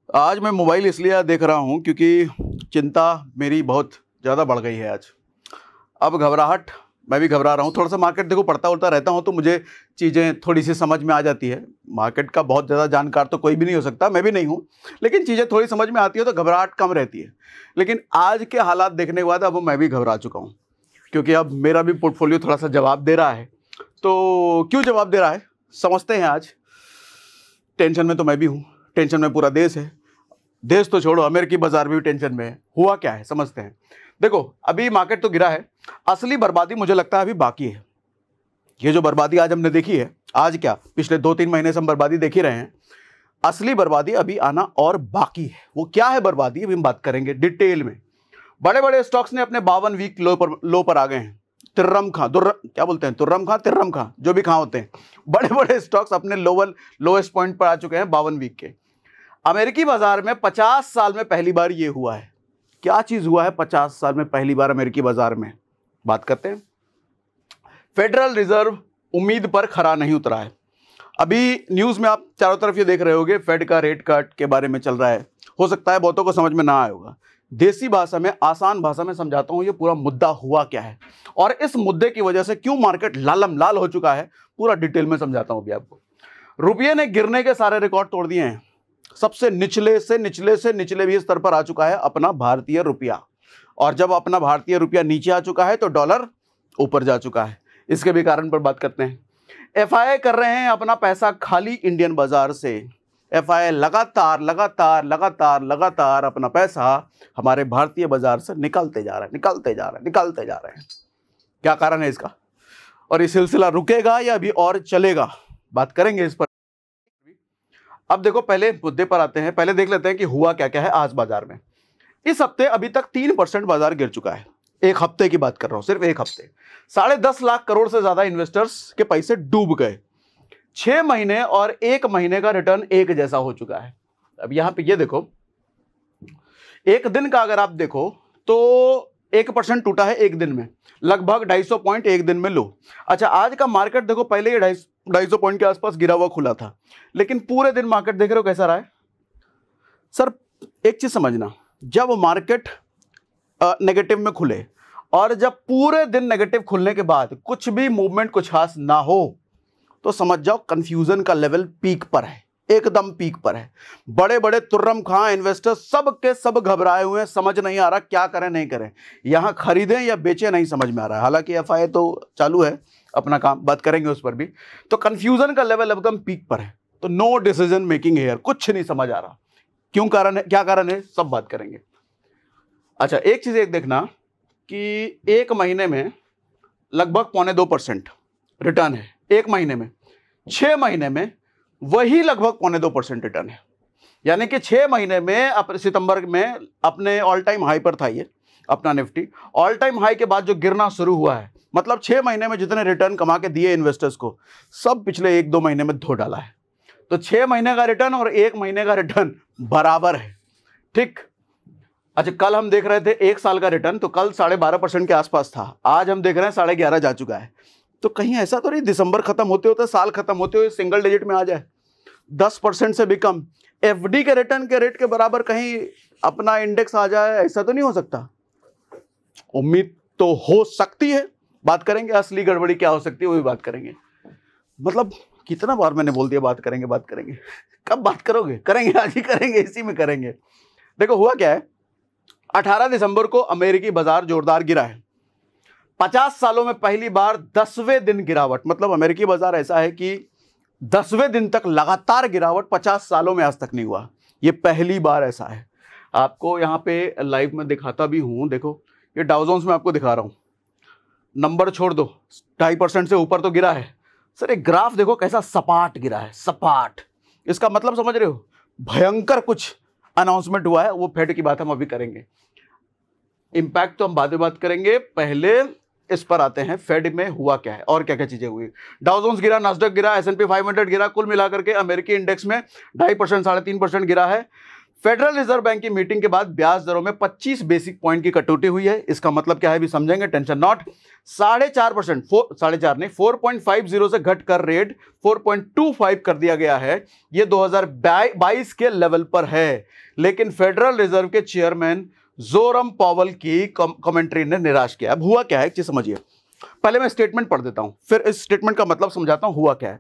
आज मैं मोबाइल इसलिए देख रहा हूँ क्योंकि चिंता मेरी बहुत ज़्यादा बढ़ गई है आज। अब घबराहट, मैं भी घबरा रहा हूँ। थोड़ा सा मार्केट देखो पढ़ता उड़ता रहता हूँ तो मुझे चीज़ें थोड़ी सी समझ में आ जाती है। मार्केट का बहुत ज़्यादा जानकार तो कोई भी नहीं हो सकता, मैं भी नहीं हूँ, लेकिन चीज़ें थोड़ी समझ में आती है तो घबराहट कम रहती है। लेकिन आज के हालात देखने के बाद अब मैं भी घबरा चुका हूँ, क्योंकि अब मेरा भी पोर्टफोलियो थोड़ा सा जवाब दे रहा है। तो क्यों जवाब दे रहा है समझते हैं आज। टेंशन में तो मैं भी हूँ, टेंशन में पूरा देश है। देश तो छोड़ो, अमेरिकी बाजार भी टेंशन में है। हुआ क्या है समझते हैं। देखो अभी मार्केट तो गिरा है, असली बर्बादी मुझे लगता है अभी बाकी है। ये जो बर्बादी आज हमने देखी है, आज क्या पिछले 2-3 महीने से हम बर्बादी देख ही रहे हैं, असली बर्बादी अभी आना और बाकी है। वो क्या है बर्बादी, अभी हम बात करेंगे डिटेल में। बड़े बड़े स्टॉक्स ने अपने 52 वीक लो पर आ गए हैं। तिर्रम खां, क्या बोलते हैं, तिर्रम खां, जो भी खां होते हैं, बड़े बड़े स्टॉक्स अपने लोएस्ट पॉइंट पर आ चुके हैं 52 वीक के। अमेरिकी बाजार में 50 साल में पहली बार ये हुआ है। क्या चीज हुआ है 50 साल में पहली बार अमेरिकी बाजार में, बात करते हैं। फेडरल रिजर्व उम्मीद पर खरा नहीं उतरा है। अभी न्यूज में आप चारों तरफ ये देख रहे होगे, फेड का रेट कट के बारे में चल रहा है। हो सकता है बहुतों को समझ में ना आया होगा। देसी भाषा में, आसान भाषा में समझाता हूं ये पूरा मुद्दा हुआ क्या है और इस मुद्दे की वजह से क्यों मार्केट लालम लाल हो चुका है, पूरा डिटेल में समझाता हूं अभी आपको। रुपये ने गिरने के सारे रिकॉर्ड तोड़ दिए हैं। सबसे निचले से निचले भी स्तर पर आ चुका है अपना भारतीय रुपया, और जब अपना भारतीय रुपया नीचे आ चुका है तो डॉलर ऊपर जा चुका है। इसके भी कारण पर बात करते हैं। एफआईआई कर रहे हैं अपना पैसा खाली इंडियन बाजार से। एफआईआई लगातार लगातार लगातार लगातार अपना पैसा हमारे भारतीय बाजार से निकालते जा रहे हैं। क्या कारण है इसका, और ये सिलसिला रुकेगा या अभी और चलेगा, बात करेंगे इस पर। अब देखो पहले मुद्दे पर आते हैं। पहले देख लेते हैं कि हुआ क्या क्या है आज बाजार में। इस हफ्ते अभी तक 3% बाजार गिर चुका है। एक हफ्ते की बात कर रहा हूं, सिर्फ एक हफ्ते। 10.5 लाख करोड़ से ज्यादा इन्वेस्टर्स के पैसे डूब गए। 6 महीने और 1 महीने का रिटर्न एक जैसा हो चुका है। अब यहां पे ये देखो, एक दिन का अगर आप देखो तो 1% टूटा है एक दिन में, लगभग 250 पॉइंट एक दिन में लो। अच्छा, आज का मार्केट देखो, पहले ये 250 पॉइंट के आसपास गिरा हुआ खुला था, लेकिन पूरे दिन मार्केट देख रहे हो कैसा रहा है। सर एक चीज समझना, जब मार्केट नेगेटिव में खुले और जब पूरे दिन नेगेटिव खुलने के बाद कुछ भी मूवमेंट कुछ खास ना हो तो समझ जाओ कंफ्यूजन का लेवल पीक पर है, एकदम पीक पर है। बड़े बड़े तुर्रम खां इन्वेस्टर्स सब के सब घबराए हुए हैं, समझ नहीं आ रहा क्या करें नहीं करें, यहां खरीदें या बेचें नहीं समझ में आ रहा है। हालांकि एफआईआई तो चालू है अपना काम, बात करेंगे उस पर भी। तो कंफ्यूजन का लेवल एकदम पीक पर है, तो नो डिसीजन मेकिंग है, कुछ नहीं समझ आ रहा। क्यों कारण है, क्या कारण है, सब बात करेंगे। अच्छा, एक चीज एक देखना कि एक महीने में लगभग 0.25% रिटर्न है एक महीने में। 6 महीने में वही लगभग 0.25% रिटर्न है। यानी कि 6 महीने में सितंबर में अपने ऑल टाइम हाई पर था ये अपना निफ्टी। ऑल टाइम हाई के बाद जो गिरना शुरू हुआ है, मतलब 6 महीने में जितने रिटर्न कमा के दिए इन्वेस्टर्स को, सब पिछले 1-2 महीने में धो डाला है। तो 6 महीने का रिटर्न और 1 महीने का रिटर्न बराबर है, ठीक। अच्छा, कल हम देख रहे थे 1 साल का रिटर्न, तो कल 12.5% के आसपास था, आज हम देख रहे हैं 11.5 जा चुका है। तो कहीं ऐसा तो नहीं दिसंबर खत्म होते होते, साल खत्म होते हुए सिंगल डिजिट में आ जाए, 10% से भी कम। एफडी के रिटर्न के रेट के बराबर कहीं अपना इंडेक्स आ जाए, ऐसा तो नहीं हो सकता। उम्मीद तो हो सकती है, बात करेंगे। असली गड़बड़ी क्या हो सकती है वो भी बात करेंगे। मतलब कितना बार मैंने बोल दिया बात करेंगे बात करेंगे, कब बात करोगे, करेंगे आज ही करेंगे, इसी में करेंगे। देखो हुआ क्या है, 18 दिसंबर को अमेरिकी बाजार जोरदार गिरा है। 50 सालों में पहली बार 10वें दिन गिरावट, मतलब अमेरिकी बाजार ऐसा है कि 10वें दिन तक लगातार गिरावट 50 सालों में आज तक नहीं हुआ, ये पहली बार ऐसा है। आपको यहाँ पे लाइव में दिखाता भी हूं, देखो ये डाउ जोन्स में आपको दिखा रहा हूं, नंबर छोड़ दो, 2.5% से ऊपर तो गिरा है। सर एक ग्राफ देखो कैसा सपाट गिरा है, सपाट। इसका मतलब समझ रहे हो, भयंकर कुछ अनाउंसमेंट हुआ है। वो फेड की बात हम अभी करेंगे, इंपैक्ट तो हम बाद में बात करेंगे। पहले इस पर आते हैं, फेड में हुआ क्या है और क्या क्या चीजें हुई। डाउ जोन्स गिरा, नास्डक गिरा, S&P 500 गिरा, कुल मिलाकर के अमेरिकी इंडेक्स में 2.5% 3.5% गिरा है। फेडरल रिजर्व बैंक की मीटिंग के बाद ब्याज दरों में 25 बेसिक पॉइंट की कटौती हुई है। इसका मतलब क्या है भी समझेंगे, टेंशन नॉट। 4.5%, 4.5 नहीं 4.50 से घटकर रेट 4.25 कर दिया गया है। यह 2022 के लेवल पर है। लेकिन फेडरल रिजर्व के चेयरमैन जोरम पावेल की कमेंट्री ने निराश किया। अब हुआ क्या है, एक चीज समझिए। पहले मैं स्टेटमेंट पढ़ देता हूं, फिर इस स्टेटमेंट का मतलब समझाता हूं हुआ क्या है।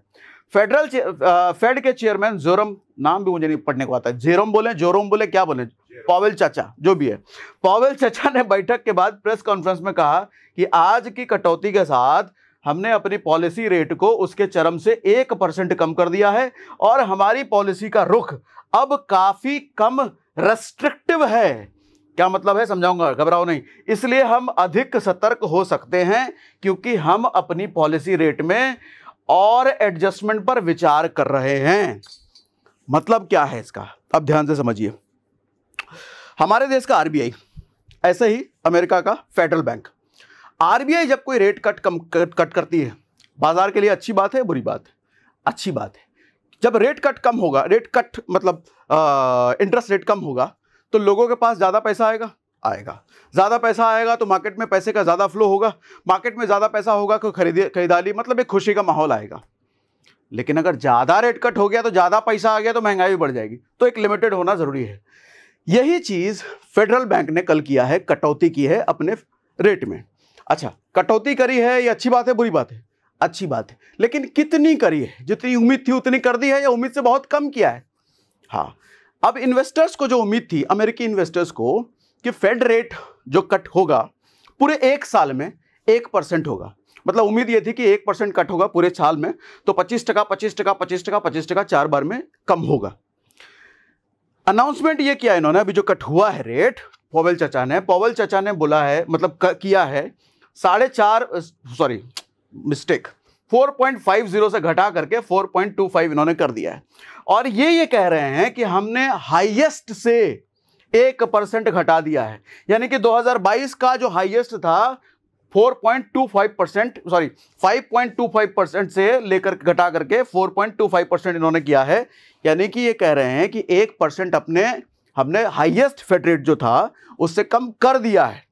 फेड के चेयरमैन जोरम, नाम भी मुझे नहीं पढ़ने को आता है, जेरोम बोले, जोरोम बोले, क्या बोले, पावेल चाचा, जो भी है, पावेल चाचा ने बैठक के बाद प्रेस कॉन्फ्रेंस में कहा कि आज की कटौती के साथ हमने अपनी पॉलिसी रेट को उसके चरम से 1% कम कर दिया है और हमारी पॉलिसी का रुख अब काफी कम रेस्ट्रिक्टिव है। क्या मतलब है समझाऊंगा, घबराओ नहीं। इसलिए हम अधिक सतर्क हो सकते हैं क्योंकि हम अपनी पॉलिसी रेट में और एडजस्टमेंट पर विचार कर रहे हैं। मतलब क्या है इसका, अब ध्यान से समझिए। हमारे देश का आरबीआई, ऐसे ही अमेरिका का फेडरल बैंक, आरबीआई जब कोई रेट कट करती है, बाजार के लिए अच्छी बात है बुरी बात है? अच्छी बात है। जब रेट कट कम होगा, रेट कट मतलब इंटरेस्ट रेट कम होगा तो लोगों के पास ज्यादा पैसा आएगा। ज्यादा पैसा आएगा तो मार्केट में पैसे का ज्यादा फ्लो होगा, मार्केट में ज्यादा पैसा होगा तो खरीदारी, मतलब एक खुशी का माहौल आएगा। लेकिन अगर ज्यादा रेट कट हो गया तो ज्यादा पैसा आ गया तो महंगाई भी बढ़ जाएगी, तो एक लिमिटेड होना जरूरी है। यही चीज फेडरल बैंक ने कल किया है, कटौती की है अपने रेट में। अच्छा, कटौती करी है, ये अच्छी बात है बुरी बात है? अच्छी बात है। लेकिन कितनी करी है? जितनी उम्मीद थी उतनी कर दी है या उम्मीद से बहुत कम किया है? हाँ। अब इन्वेस्टर्स को जो उम्मीद थी, अमेरिकी इन्वेस्टर्स को, कि फेड रेट जो कट होगा पूरे एक साल में 1% होगा, मतलब उम्मीद ये थी कि 1% कट होगा पूरे साल में, तो 25%, 25%, 25%, 25% 4 बार में कम होगा। अनाउंसमेंट ये किया इन्होंने, अभी जो कट हुआ है रेट, पावेल चाचा ने बोला है, मतलब किया है 4.50 से घटा करके 4.25 इन्होंने कर दिया है। और ये कह रहे हैं कि हमने हाईएस्ट से 1% घटा दिया है, यानी कि 2022 का जो हाईएस्ट था 5.25% से लेकर घटा करके 4.25% इन्होंने किया है। यानी कि ये कह रहे हैं कि 1% हमने हाईएस्ट फेड रेट जो था उससे कम कर दिया है।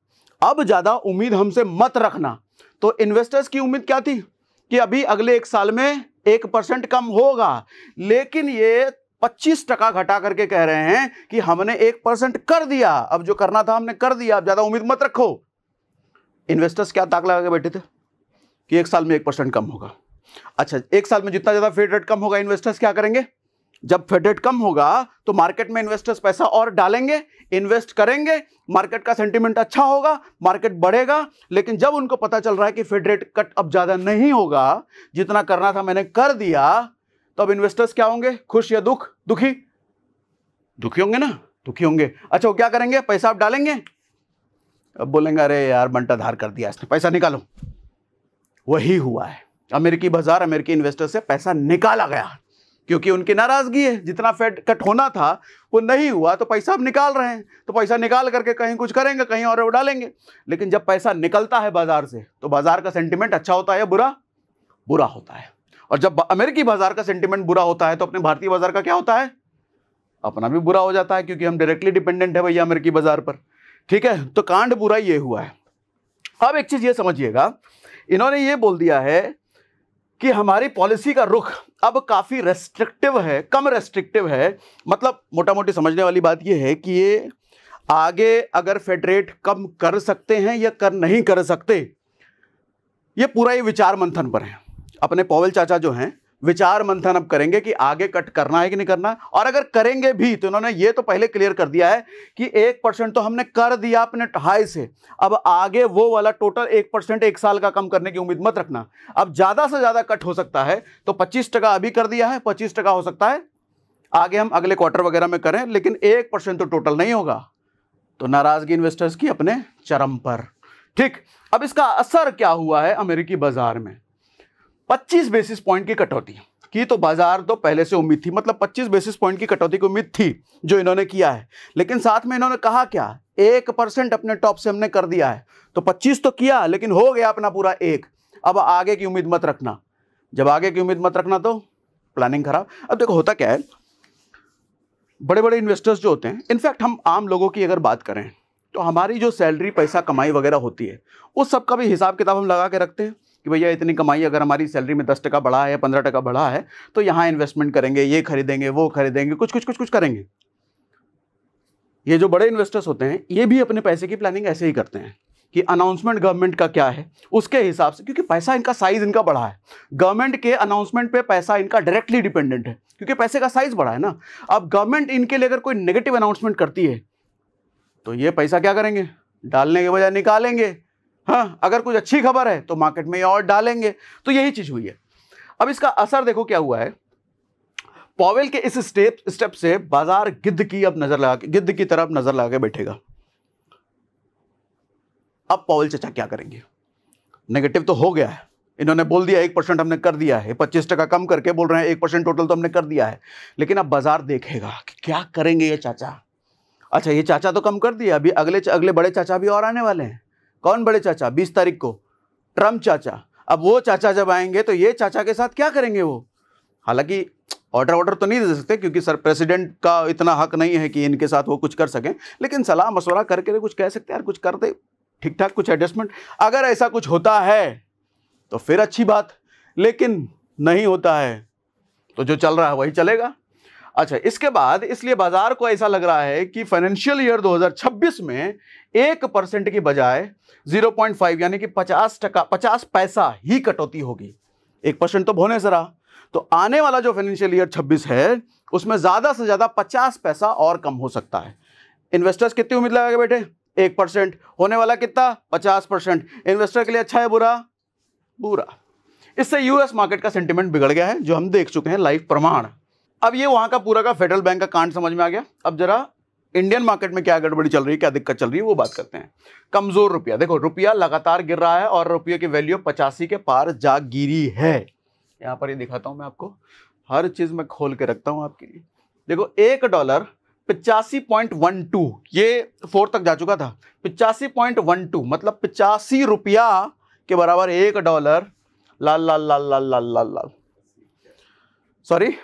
अब ज्यादा उम्मीद हमसे मत रखना। तो इन्वेस्टर्स की उम्मीद क्या थी कि अभी अगले एक साल में 1% कम होगा, लेकिन ये 25% घटा करके कह रहे हैं कि हमने 1% कर दिया, अब जो करना था हमने कर दिया, अब ज्यादा उम्मीद मत रखो। इन्वेस्टर्स क्या ताक लगा के बैठे थे कि एक साल में 1% कम होगा। अच्छा, एक साल में जितना ज्यादा फेड रेट कम होगा, इन्वेस्टर्स क्या करेंगे? जब फेड रेट कम होगा तो मार्केट में इन्वेस्टर्स पैसा और डालेंगे, इन्वेस्ट करेंगे, मार्केट का सेंटीमेंट अच्छा होगा, मार्केट बढ़ेगा। लेकिन जब उनको पता चल रहा है कि फेड रेट कट अब ज्यादा नहीं होगा, जितना करना था मैंने कर दिया, तो अब इन्वेस्टर्स क्या होंगे? खुश या दुखी होंगे ना, दुखी होंगे। अच्छा, वो क्या करेंगे? पैसा आप डालेंगे, अब बोलेंगे अरे यार बंटा धार कर दिया इसने, पैसा निकालो। वही हुआ है, अमेरिकी बाजार, अमेरिकी इन्वेस्टर से पैसा निकाला गया क्योंकि उनकी नाराजगी है, जितना फेड कट होना था वो नहीं हुआ, तो पैसा अब निकाल रहे हैं, तो पैसा निकाल करके कहीं कुछ करेंगे, कहीं और डालेंगे। लेकिन जब पैसा निकलता है बाजार से तो बाजार का सेंटीमेंट अच्छा होता है या बुरा होता है। और जब अमेरिकी बाजार का सेंटीमेंट बुरा होता है तो अपने भारतीय बाजार का क्या होता है? अपना भी बुरा हो जाता है, क्योंकि हम डायरेक्टली डिपेंडेंट है भैया अमेरिकी बाजार पर। ठीक है, तो कांड बुरा ये हुआ है। अब एक चीज ये समझिएगा, इन्होंने ये बोल दिया है कि हमारी पॉलिसी का रुख अब काफी रेस्ट्रिक्टिव है, कम रेस्ट्रिक्टिव है। मतलब मोटा मोटी समझने वाली बात ये है कि ये आगे अगर फेड रेट कम कर सकते हैं या नहीं कर सकते, ये पूरा ये विचार मंथन पर है। अपने पावेल चाचा जो हैं विचार मंथन अब करेंगे कि आगे कट करना है कि नहीं करना। और अगर करेंगे भी तो इन्होंने ये तो पहले क्लियर कर दिया है कि 1% तो हमने कर दिया अपने हाई से, अब आगे वो वाला टोटल 1% एक साल का कम करने की उम्मीद मत रखना। अब ज्यादा से ज्यादा कट हो सकता है, तो 25% अभी कर दिया है, 25% हो सकता है आगे हम अगले क्वार्टर वगैरह में करें, लेकिन 1% तो टोटल नहीं होगा। तो नाराजगी इन्वेस्टर्स की अपने चरम पर। ठीक, अब इसका असर क्या हुआ है अमेरिकी बाजार में? 25 बेसिस पॉइंट की कटौती की तो बाजार तो पहले से उम्मीद थी, मतलब 25 बेसिस पॉइंट की कटौती की उम्मीद थी जो इन्होंने किया है। लेकिन साथ में इन्होंने कहा क्या? 1% अपने टॉप से हमने कर दिया है, तो 25 तो किया लेकिन हो गया अपना पूरा 1। अब आगे की उम्मीद मत रखना। जब आगे की उम्मीद मत रखना तो प्लानिंग खराब। अब देखो होता क्या है, बड़े बड़े इन्वेस्टर्स जो होते हैं, इनफैक्ट हम आम लोगों की अगर बात करें तो हमारी जो सैलरी, पैसा, कमाई वगैरह होती है, उस सब का भी हिसाब किताब हम लगा के रखते हैं कि भैया इतनी कमाई अगर हमारी सैलरी में 10% बढ़ा है, 15% बढ़ा है, तो यहाँ इन्वेस्टमेंट करेंगे, ये खरीदेंगे, वो खरीदेंगे, कुछ करेंगे। ये जो बड़े इन्वेस्टर्स होते हैं ये भी अपने पैसे की प्लानिंग ऐसे ही करते हैं कि अनाउंसमेंट गवर्नमेंट का क्या है उसके हिसाब से, क्योंकि पैसा इनका साइज इनका बड़ा है, गवर्नमेंट के अनाउंसमेंट पे पैसा इनका डायरेक्टली डिपेंडेंट है क्योंकि पैसे का साइज बड़ा है ना। अब गवर्नमेंट इनके लिए अगर कोई नेगेटिव अनाउंसमेंट करती है तो ये पैसा क्या करेंगे, डालने के बजाय निकालेंगे। हाँ, अगर कुछ अच्छी खबर है तो मार्केट में और डालेंगे। तो यही चीज हुई है। अब इसका असर देखो क्या हुआ है। पॉवेल के इस स्टेप से बाजार गिद्ध की तरफ नजर लगा के बैठेगा। अब पॉवेल चाचा क्या करेंगे? नेगेटिव तो हो गया है, इन्होंने बोल दिया 1% हमने कर दिया है, 25% कम करके बोल रहे हैं 1% टोटल तो हमने कर दिया है, लेकिन अब बाजार देखेगा कि क्या करेंगे ये चाचा। अच्छा, ये चाचा तो कम कर दिया, अभी अगले बड़े चाचा भी और आने वाले हैं। कौन बड़े चाचा? 20 तारीख को ट्रम्प चाचा। अब वो चाचा जब आएंगे तो ये चाचा के साथ क्या करेंगे वो? हालांकि ऑर्डर तो नहीं दे सकते क्योंकि सर प्रेसिडेंट का इतना हक नहीं है कि इनके साथ वो कुछ कर सकें, लेकिन सलाह मशवरा करके कुछ कह सकते हैं, यार कुछ कर दे ठीक ठाक, कुछ एडजस्टमेंट। अगर ऐसा कुछ होता है तो फिर अच्छी बात, लेकिन नहीं होता है तो जो चल रहा है वही चलेगा। अच्छा, इसके बाद इसलिए बाजार को ऐसा लग रहा है कि फाइनेंशियल ईयर 2026 में 1% की बजाय 0.5 यानी कि 50 पैसा ही कटौती होगी। 1% तो होने से रहा, तो आने वाला जो फाइनेंशियल ईयर 26 है उसमें ज्यादा से ज्यादा 50 पैसा और कम हो सकता है। इन्वेस्टर्स कितनी उम्मीद लगा के बैठे? 1%। होने वाला कितना? 50%। इन्वेस्टर के लिए अच्छा है बुरा? बुरा। इससे यूएस मार्केट का सेंटिमेंट बिगड़ गया है, जो हम देख चुके हैं लाइव प्रमाण। अब ये वहां का पूरा का फेडरल बैंक का कांड समझ में आ गया। अब जरा इंडियन मार्केट में क्या गड़बड़ी चल रही है, क्या दिक्कत चल रही है वो बात करते हैं। कमजोर रुपया, देखो रुपया लगातार गिर रहा है और रुपये की वैल्यू 85 के पार जा गिरी है। यहां पर ये दिखाता हूं मैं आपको, हर चीज में खोल के रखता हूं आपके लिए। देखो $1 85.12, ये 4 तक जा चुका था। 85.12 मतलब 85 रुपया के बराबर $1। लाल लाल लाल लाल लाल लाल लाल, सॉरी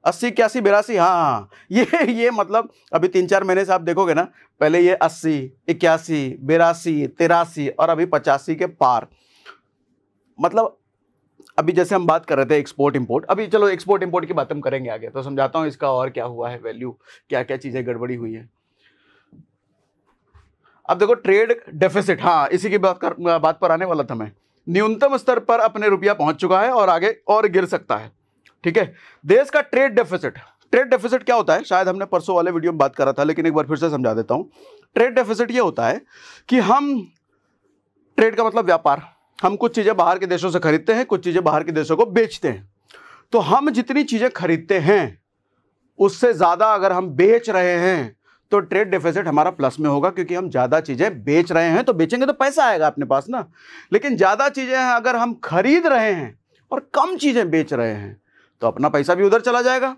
80, 81, 82, हाँ ये मतलब अभी 3-4 महीने से आप देखोगे ना, पहले ये 80, 81, 82, 83 और अभी 85 के पार। मतलब अभी जैसे हम बात कर रहे थे एक्सपोर्ट इंपोर्ट, अभी चलो एक्सपोर्ट इंपोर्ट की बात हम करेंगे आगे, तो समझाता हूं इसका और क्या हुआ है, वैल्यू क्या क्या चीजें गड़बड़ी हुई है। अब देखो ट्रेड डेफिसिट, हाँ इसी की बात पर आने वाला था मैं। न्यूनतम स्तर पर अपने रुपया पहुंच चुका है और आगे और गिर सकता है। ठीक है, देश का ट्रेड डेफिसिट क्या होता है? शायद हमने परसों वाले वीडियो में बात करा था, लेकिन एक बार फिर से समझा देता हूं। ट्रेड डेफिसिट ये होता है कि हम, ट्रेड का मतलब व्यापार, हम कुछ चीजें बाहर के देशों से खरीदते हैं, कुछ चीजें बाहर के देशों को बेचते हैं। तो हम जितनी चीजें खरीदते हैं उससे ज्यादा अगर हम बेच रहे हैं तो ट्रेड डेफिसिट हमारा प्लस में होगा, क्योंकि हम ज्यादा चीजें बेच रहे हैं, तो बेचेंगे तो पैसा आएगा अपने पास ना। लेकिन ज्यादा चीजें अगर हम खरीद रहे हैं और कम चीजें बेच रहे हैं तो अपना पैसा भी उधर चला जाएगा।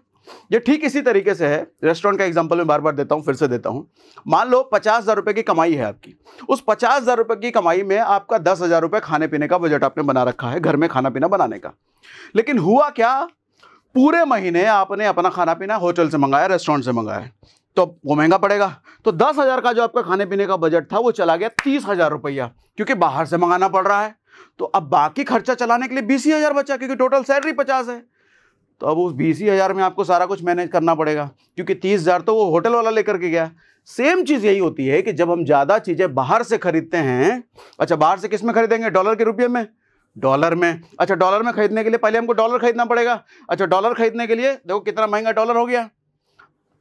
ये ठीक इसी तरीके से है। रेस्टोरेंट का एग्जांपल मैं बार बार देता हूं, फिर से देता हूं। मान लो 50,000 रुपए की कमाई है आपकी, उस 50,000 रुपए की कमाई में आपका 10,000 रुपए खाने पीने का बजट आपने बना रखा है, घर में खाना पीना बनाने का। लेकिन हुआ क्या, पूरे महीने आपने अपना खाना पीना होटल से मंगाया, रेस्टोरेंट से मंगाया, तो वो महंगा पड़ेगा। तो 10,000 का जो आपका खाने पीने का बजट था वो चला गया 30,000 रुपया, क्योंकि बाहर से मंगाना पड़ रहा है। तो अब बाकी खर्चा चलाने के लिए 20,000 बचा, क्योंकि टोटल सैलरी 50 है। तो अब उस 20,000 में आपको सारा कुछ मैनेज करना पड़ेगा, क्योंकि 30,000 तो वो होटल वाला लेकर के गया। सेम चीज यही होती है कि जब हम ज्यादा चीजें बाहर से खरीदते हैं, अच्छा बाहर से किस में खरीदेंगे? डॉलर के रुपये में, डॉलर में। अच्छा डॉलर में खरीदने के लिए पहले हमको डॉलर खरीदना पड़ेगा। अच्छा डॉलर खरीदने के लिए देखो कितना महंगा डॉलर हो गया।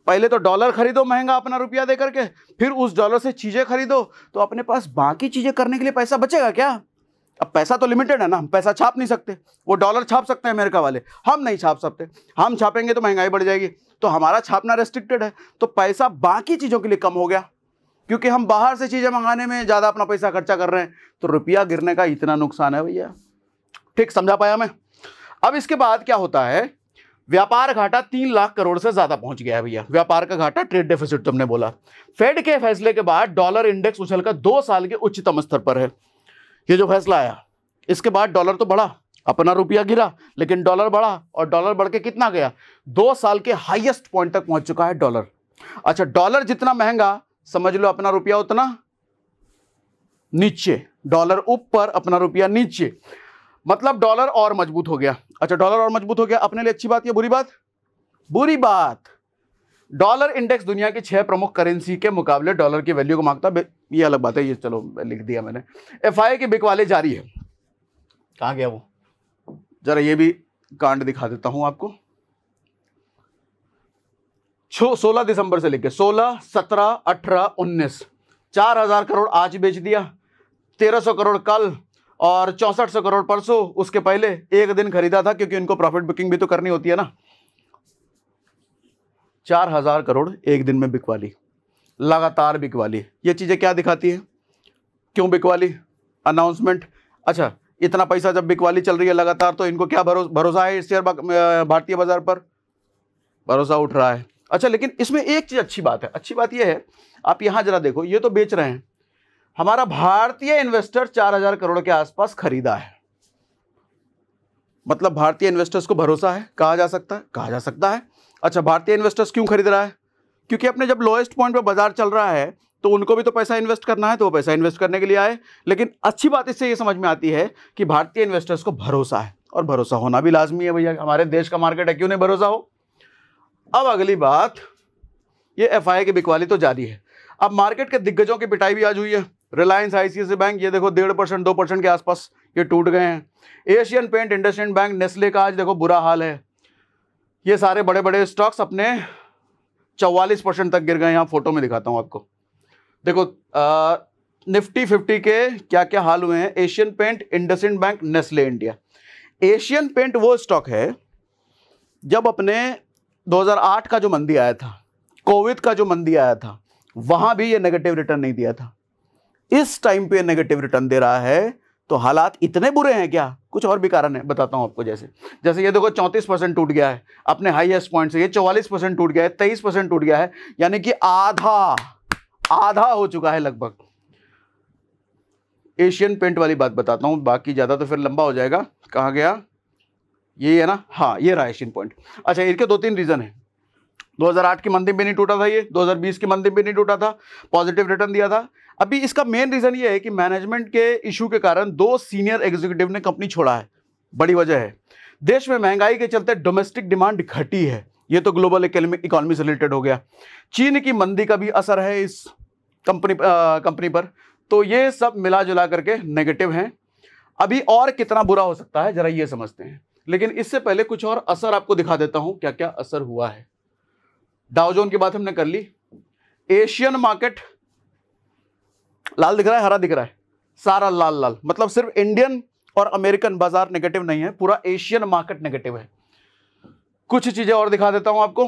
पहले तो डॉलर खरीदो महंगा अपना रुपया दे करके, फिर उस डॉलर से चीजें खरीदो, तो अपने पास बाकी चीजें करने के लिए पैसा बचेगा क्या? अब पैसा तो लिमिटेड है ना, हम पैसा छाप नहीं सकते। वो डॉलर छाप सकते हैं अमेरिका वाले, हम नहीं छाप सकते। हम छापेंगे तो महंगाई बढ़ जाएगी, तो हमारा छापना रेस्ट्रिक्टेड है। तो पैसा बाकी चीजों के लिए कम हो गया, क्योंकि हम बाहर से चीजें मंगाने में ज्यादा अपना पैसा खर्चा कर रहे हैं। तो रुपया गिरने का इतना नुकसान है भैया। ठीक समझा पाया मैं? अब इसके बाद क्या होता है, व्यापार घाटा 3 लाख करोड़ से ज्यादा पहुंच गया है भैया। व्यापार का घाटा, ट्रेड डेफिसिट तुमने बोला। फेड के फैसले के बाद डॉलर इंडेक्स उछलकर 2 साल के उच्चतम स्तर पर है। ये जो फैसला आया इसके बाद डॉलर तो बढ़ा, अपना रुपया गिरा लेकिन डॉलर बढ़ा, और डॉलर बढ़ के कितना गया, 2 साल के हाईएस्ट पॉइंट तक पहुंच चुका है डॉलर। अच्छा, डॉलर जितना महंगा समझ लो अपना रुपया उतना नीचे, डॉलर ऊपर अपना रुपया नीचे, मतलब डॉलर और मजबूत हो गया। अच्छा, डॉलर और मजबूत हो गया, अपने लिए अच्छी बात या बुरी बात? बुरी बात। डॉलर इंडेक्स दुनिया की 6 प्रमुख करेंसी के मुकाबले डॉलर की वैल्यू को मांगता है, ये अलग बात है, ये चलो लिख दिया मैंने। एफआई की बिकवाली जारी है। कहां गया वो, जरा ये भी कांड दिखा देता हूं आपको। 16 दिसंबर से लेकर 16, 17, 18, 19 4,000 करोड़ आज बेच दिया, 1,300 करोड़ कल और 6400 करोड़ परसों। उसके पहले एक दिन खरीदा था क्योंकि इनको प्रॉफिट बुकिंग भी तो करनी होती है ना। 4,000 करोड़ एक दिन में बिकवाली, लगातार बिकवाली। ये चीजें क्या दिखाती है, क्यों बिकवाली? अनाउंसमेंट। अच्छा, इतना पैसा जब बिकवाली चल रही है लगातार तो इनको क्या भरोसा है इस शेयर भारतीय बाजार पर? भरोसा उठ रहा है। अच्छा, लेकिन इसमें एक चीज अच्छी बात है, अच्छी बात यह है, आप यहां जरा देखो, ये तो बेच रहे हैं, हमारा भारतीय इन्वेस्टर 4,000 करोड़ के आसपास खरीदा है, मतलब भारतीय इन्वेस्टर्स को भरोसा है, कहा जा सकता है, कहा जा सकता है। अच्छा, भारतीय इन्वेस्टर्स क्यों खरीद रहा है? क्योंकि अपने जब लोएस्ट पॉइंट पर बाजार चल रहा है तो उनको भी तो पैसा इन्वेस्ट करना है, तो वो पैसा इन्वेस्ट करने के लिए आए। लेकिन अच्छी बात इससे ये समझ में आती है कि भारतीय इन्वेस्टर्स को भरोसा है, और भरोसा होना भी लाजमी है भैया, हमारे देश का मार्केट है, क्यों नहीं भरोसा हो। अब अगली बात, ये एफआई की बिकवाली तो जारी है। अब मार्केट के दिग्गजों की पिटाई भी आज हुई है। रिलायंस, आईसीआईसी बैंक, ये देखो 1.5%, 2% के आसपास ये टूट गए हैं। Asian paint, IndusInd bank, Nestle का आज देखो बुरा हाल है। ये सारे बड़े बड़े स्टॉक्स अपने 44% तक गिर गए। यहाँ फोटो में दिखाता हूँ आपको, देखो निफ्टी 50 के क्या क्या हाल हुए हैं। Asian paint, IndusInd bank, Nestle India. Asian paint वो स्टॉक है जब अपने 2008 का जो मंदी आया था, कोविड का जो मंदी आया था, वहां भी ये नेगेटिव रिटर्न नहीं दिया था। इस टाइम पे नेगेटिव रिटर्न दे रहा है, तो हालात इतने बुरे हैं क्या? कुछ और भी कारण है, बताता हूं आपको। जैसे ये देखो 34% टूट गया है अपने हाईएस्ट पॉइंट से, ये 44% टूट गया है, 23% टूट गया है, यानी कि आधा हो चुका है लगभग। एशियन पेंट वाली बात बताता हूं, बाकी ज्यादा तो फिर लंबा हो जाएगा। कहां गया ये, है ना, हाँ ये रहा एशियन पॉइंट। अच्छा, इसके 2-3 रीजन है। 2008 की मंदी में नहीं टूटा था ये, 2020 की मंदी में नहीं टूटा था, पॉजिटिव रिटर्न दिया था। अभी इसका मेन रीजन ये है कि मैनेजमेंट के इशू के कारण 2 सीनियर एग्जीक्यूटिव ने कंपनी छोड़ा है। बड़ी वजह है, देश में महंगाई के चलते डोमेस्टिक डिमांड घटी है, ये तो ग्लोबल इकोनॉमी से रिलेटेड हो गया। चीन की मंदी का भी असर है इस कंपनी पर, तो ये सब मिला जुला करके नेगेटिव हैं। अभी और कितना बुरा हो सकता है जरा ये समझते हैं, लेकिन इससे पहले कुछ और असर आपको दिखा देता हूं, क्या क्या असर हुआ है। डाउजोन की बात हमने कर ली। एशियन मार्केट लाल दिख रहा है, हरा दिख रहा है, सारा लाल लाल, मतलब सिर्फ इंडियन और अमेरिकन बाजार नेगेटिव नहीं है, पूरा एशियन मार्केट नेगेटिव है। कुछ चीजें और दिखा देता हूं आपको,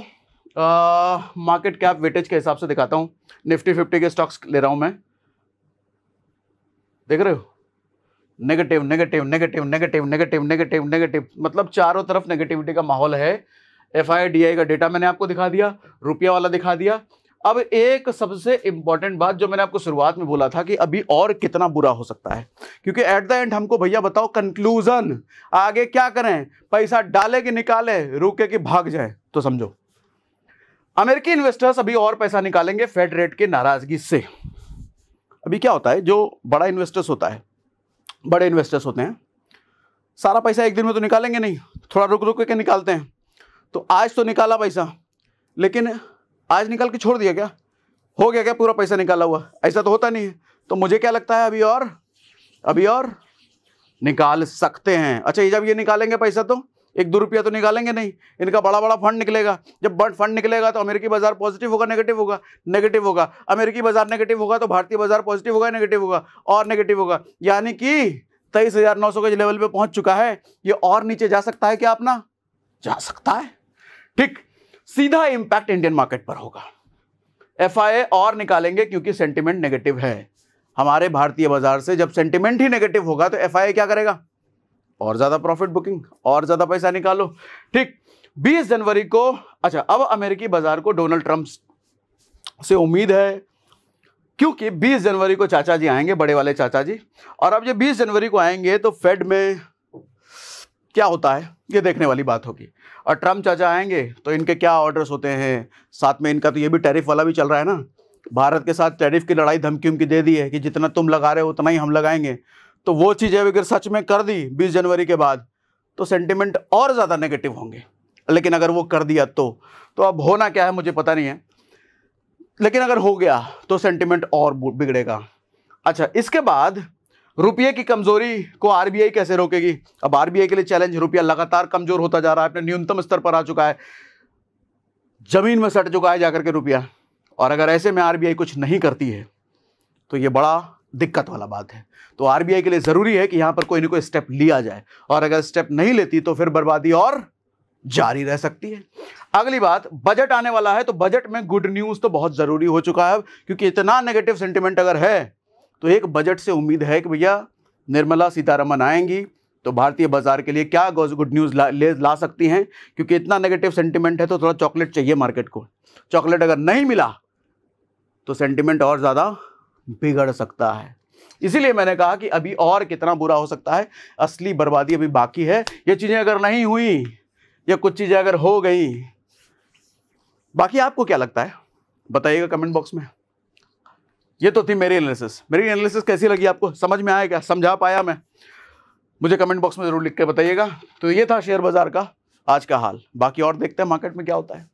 मार्केट कैप वेटेज के हिसाब से दिखाता हूं। निफ्टी 50 के स्टॉक्स ले रहा हूं मैं, देख रहे हो, negative negative negative negative negative negative negative, मतलब चारों तरफ नेगेटिविटी का माहौल है। एफआईडीआई का डेटा मैंने आपको दिखा दिया, रुपया वाला दिखा दिया। अब एक सबसे इंपॉर्टेंट बात जो मैंने आपको शुरुआत में बोला था कि अभी और कितना बुरा हो सकता है, क्योंकि एट द एंड हमको भैया बताओ कंक्लूजन, आगे क्या करें, पैसा डाले कि निकाले, रुके कि भाग जाए। तो समझो अमेरिकी इन्वेस्टर्स अभी और पैसा निकालेंगे फेड रेट की नाराजगी से। अभी क्या होता है, जो बड़ा इन्वेस्टर्स होता है, बड़े इन्वेस्टर्स होते हैं, सारा पैसा एक दिन में तो निकालेंगे नहीं, थोड़ा रुक रुक के निकालते हैं। तो आज तो निकाला पैसा, लेकिन आज निकाल के छोड़ दिया, क्या हो गया, क्या पूरा पैसा निकाला हुआ? ऐसा तो होता नहीं है। तो मुझे क्या लगता है अभी और निकाल सकते हैं। अच्छा, ये जब ये निकालेंगे पैसा तो 1-2 रुपया तो निकालेंगे नहीं, इनका बड़ा बड़ा फंड निकलेगा। जब बड़ा फंड निकलेगा तो अमेरिकी बाजार पॉजिटिव होगा, नेगेटिव होगा, नेगेटिव होगा। अमेरिकी बाजार नेगेटिव होगा तो भारतीय बाजार पॉजिटिव होगा, नेगेटिव होगा, और नेगेटिव होगा, यानी कि 23,900 के लेवल पे पहुंच चुका है। ये और नीचे जा सकता है क्या? अपना जा सकता है। ठीक, सीधा इंपैक्ट इंडियन मार्केट पर होगा। एफआईए और निकालेंगे क्योंकि सेंटिमेंट नेगेटिव है हमारे भारतीय बाजार से। जब सेंटिमेंट ही नेगेटिव होगा तो एफआईए क्या करेगा? और ज्यादा प्रॉफिट बुकिंग, और ज्यादा पैसा निकालो। ठीक, 20 जनवरी को, अच्छा अब अमेरिकी बाजार को डोनाल्ड ट्रंप से उम्मीद है, क्योंकि 20 जनवरी को चाचा जी आएंगे, बड़े वाले चाचा जी। और अब जब 20 जनवरी को आएंगे तो फेड में क्या होता है ये देखने वाली बात होगी। और ट्रम्प चाचा आएंगे तो इनके क्या ऑर्डर्स होते हैं, साथ में इनका तो ये भी टैरिफ वाला भी चल रहा है ना, भारत के साथ टैरिफ की लड़ाई धमकी उमकी दे दी है कि जितना तुम लगा रहे हो उतना ही हम लगाएंगे। तो वो चीज़ें अगर सच में कर दी 20 जनवरी के बाद तो सेंटिमेंट और ज़्यादा नेगेटिव होंगे। लेकिन अगर वो कर दिया तो अब होना क्या है मुझे पता नहीं है, लेकिन अगर हो गया तो सेंटिमेंट और बिगड़ेगा। अच्छा, इसके बाद रुपये की कमजोरी को आरबीआई कैसे रोकेगी? अब आरबीआई के लिए चैलेंज, रुपया लगातार कमजोर होता जा रहा है, अपने न्यूनतम स्तर पर आ चुका है, जमीन में सट चुका है जाकर के रुपया। और अगर ऐसे में आरबीआई कुछ नहीं करती है तो ये बड़ा दिक्कत वाला बात है। तो आरबीआई के लिए जरूरी है कि यहां पर कोई ना कोई स्टेप लिया जाए, और अगर स्टेप नहीं लेती तो फिर बर्बादी और जारी रह सकती है। अगली बात, बजट आने वाला है तो बजट में गुड न्यूज तो बहुत जरूरी हो चुका है, क्योंकि इतना नेगेटिव सेंटिमेंट अगर है तो एक बजट से उम्मीद है कि भैया निर्मला सीतारमण आएंगी तो भारतीय बाजार के लिए क्या गुड न्यूज ला सकती हैं। क्योंकि इतना नेगेटिव सेंटिमेंट है तो थोड़ा चॉकलेट चाहिए मार्केट को। चॉकलेट अगर नहीं मिला तो सेंटिमेंट और ज़्यादा बिगड़ सकता है। इसीलिए मैंने कहा कि अभी और कितना बुरा हो सकता है, असली बर्बादी अभी बाकी है। ये चीज़ें अगर नहीं हुई या कुछ चीज़ें अगर हो गई, बाकी आपको क्या लगता है बताइएगा कमेंट बॉक्स में। ये तो थी मेरी एनालिसिस कैसी लगी आपको, समझ में आया क्या, समझा पाया मैं? मुझे कमेंट बॉक्स में जरूर लिख के बताइएगा। तो ये था शेयर बाजार का आज का हाल। बाकी और देखते हैं मार्केट में क्या होता है।